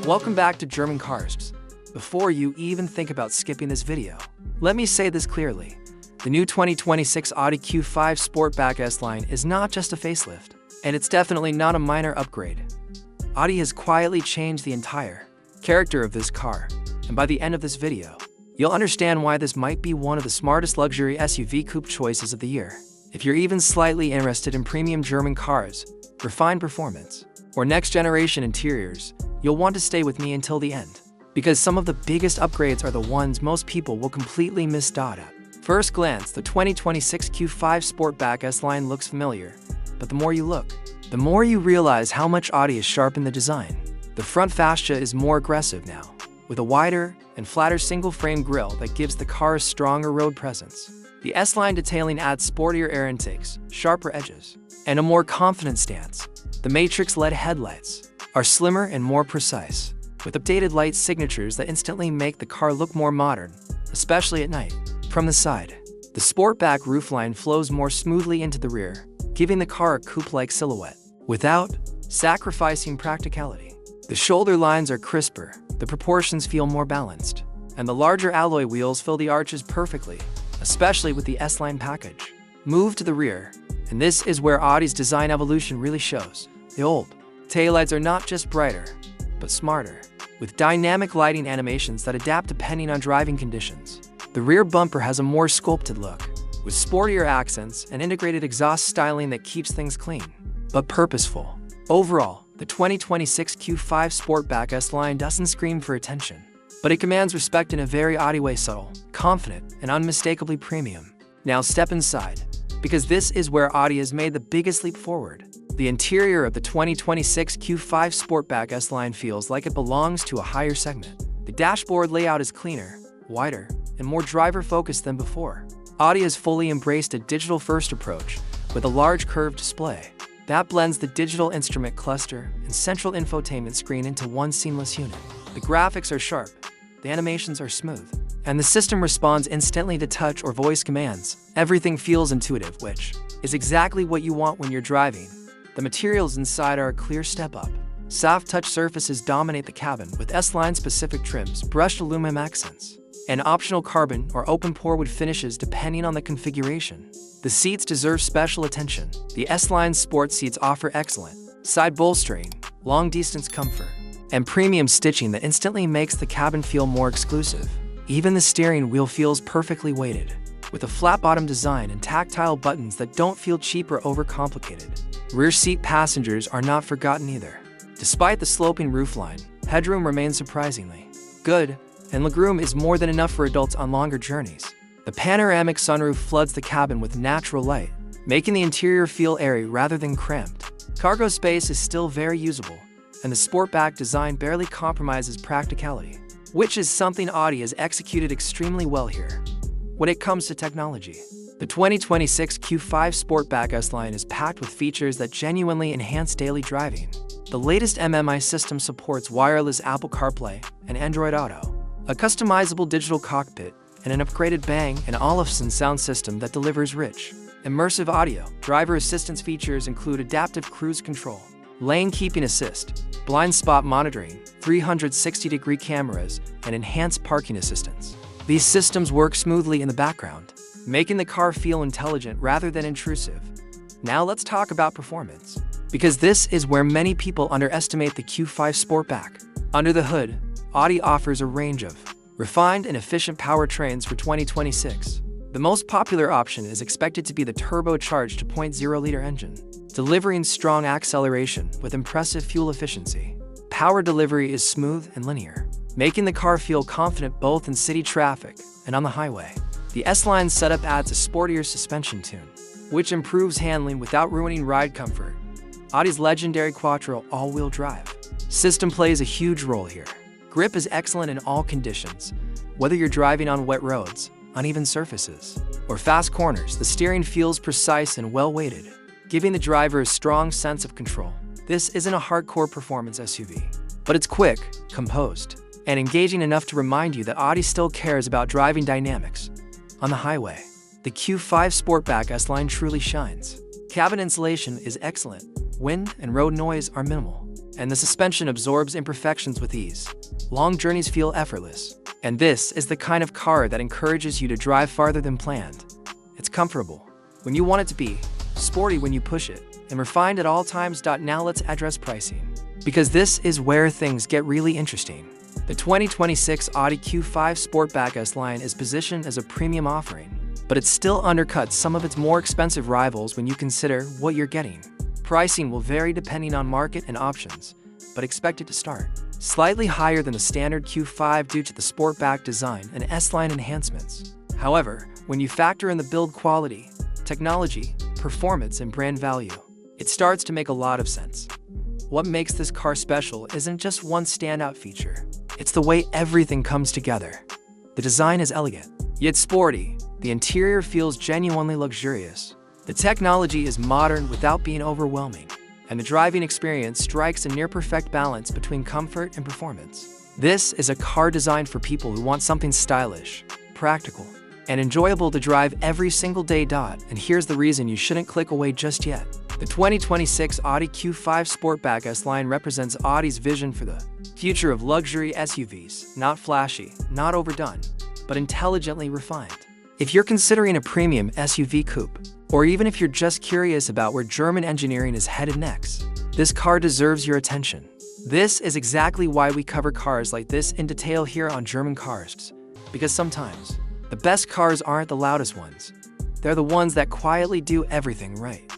Welcome back to German Cars. Before you even think about skipping this video, let me say this clearly. The new 2026 Audi Q5 Sportback S line is not just a facelift, and it's definitely not a minor upgrade. Audi has quietly changed the entire character of this car, and by the end of this video, you'll understand why this might be one of the smartest luxury SUV coupe choices of the year. If you're even slightly interested in premium German cars, refined performance, or next-generation interiors, you'll want to stay with me until the end, because some of the biggest upgrades are the ones most people will completely miss out at. First glance, the 2026 Q5 Sportback S line looks familiar, but the more you look, the more you realize how much Audi has sharpened the design. The front fascia is more aggressive now, with a wider and flatter single-frame grille that gives the car a stronger road presence. The S-line detailing adds sportier air intakes, sharper edges, and a more confident stance. The Matrix LED headlights are slimmer and more precise, with updated light signatures that instantly make the car look more modern, especially at night. From the side, the Sportback roofline flows more smoothly into the rear, giving the car a coupe-like silhouette, without sacrificing practicality. The shoulder lines are crisper, the proportions feel more balanced, and the larger alloy wheels fill the arches perfectly, especially with the S-line package. Move to the rear, and this is where Audi's design evolution really shows. The old taillights are not just brighter, but smarter, with dynamic lighting animations that adapt depending on driving conditions. The rear bumper has a more sculpted look, with sportier accents and integrated exhaust styling that keeps things clean, but purposeful. Overall, the 2026 Q5 Sportback S line doesn't scream for attention, but it commands respect in a very Audi way, subtle, confident, and unmistakably premium. Now step inside, because this is where Audi has made the biggest leap forward. The interior of the 2026 Q5 Sportback S line feels like it belongs to a higher segment. The dashboard layout is cleaner, wider, and more driver-focused than before. Audi has fully embraced a digital-first approach with a large curved display that blends the digital instrument cluster and central infotainment screen into one seamless unit. The graphics are sharp, the animations are smooth, and the system responds instantly to touch or voice commands. Everything feels intuitive, which is exactly what you want when you're driving. The materials inside are a clear step up. Soft touch surfaces dominate the cabin with S-line specific trims, brushed aluminum accents, and optional carbon or open-pore wood finishes depending on the configuration. The seats deserve special attention. The S-line sport seats offer excellent side bolstering, long-distance comfort, and premium stitching that instantly makes the cabin feel more exclusive. Even the steering wheel feels perfectly weighted, with a flat-bottom design and tactile buttons that don't feel cheap or overcomplicated. Rear seat passengers are not forgotten either. Despite the sloping roofline, headroom remains surprisingly good, and legroom is more than enough for adults on longer journeys. The panoramic sunroof floods the cabin with natural light, making the interior feel airy rather than cramped. Cargo space is still very usable, and the Sportback design barely compromises practicality, which is something Audi has executed extremely well here. When it comes to technology, the 2026 Q5 Sportback S line is packed with features that genuinely enhance daily driving. The latest MMI system supports wireless Apple CarPlay and Android Auto, a customizable digital cockpit, and an upgraded Bang & Olufsen sound system that delivers rich, immersive audio. Driver assistance features include adaptive cruise control, lane keeping assist, blind spot monitoring, 360-degree cameras, and enhanced parking assistance. These systems work smoothly in the background, making the car feel intelligent rather than intrusive. Now let's talk about performance, because this is where many people underestimate the Q5 Sportback. Under the hood, Audi offers a range of refined and efficient powertrains for 2026. The most popular option is expected to be the turbocharged 2.0-liter engine, delivering strong acceleration with impressive fuel efficiency. Power delivery is smooth and linear, making the car feel confident both in city traffic and on the highway. The S-line setup adds a sportier suspension tune, which improves handling without ruining ride comfort. Audi's legendary Quattro all-wheel drive system plays a huge role here. Grip is excellent in all conditions, whether you're driving on wet roads, uneven surfaces, or fast corners. The steering feels precise and well-weighted, giving the driver a strong sense of control. This isn't a hardcore performance SUV, but it's quick, composed, and engaging enough to remind you that Audi still cares about driving dynamics. On the highway, the Q5 Sportback S line truly shines. Cabin insulation is excellent, wind, and road noise are minimal, and the suspension absorbs imperfections with ease. Long journeys feel effortless, and this is the kind of car that encourages you to drive farther than planned. It's comfortable when you want it to be, sporty when you push it, and refined at all times. Now let's address pricing, because this is where things get really interesting. The 2026 Audi Q5 Sportback S line is positioned as a premium offering, but it still undercuts some of its more expensive rivals when you consider what you're getting. Pricing will vary depending on market and options, but expect it to start slightly higher than the standard Q5 due to the Sportback design and S-line enhancements. However, when you factor in the build quality, technology, performance, and brand value, it starts to make a lot of sense. What makes this car special isn't just one standout feature, it's the way everything comes together. The design is elegant, yet sporty. The interior feels genuinely luxurious. The technology is modern without being overwhelming, and the driving experience strikes a near-perfect balance between comfort and performance. This is a car designed for people who want something stylish, practical, and enjoyable to drive every single day. And here's the reason you shouldn't click away just yet. The 2026 Audi Q5 Sportback S line represents Audi's vision for the future of luxury SUVs. Not flashy, not overdone, but intelligently refined. If you're considering a premium SUV coupe, or even if you're just curious about where German engineering is headed next, this car deserves your attention. This is exactly why we cover cars like this in detail here on German Cars, because sometimes the best cars aren't the loudest ones. They're the ones that quietly do everything right.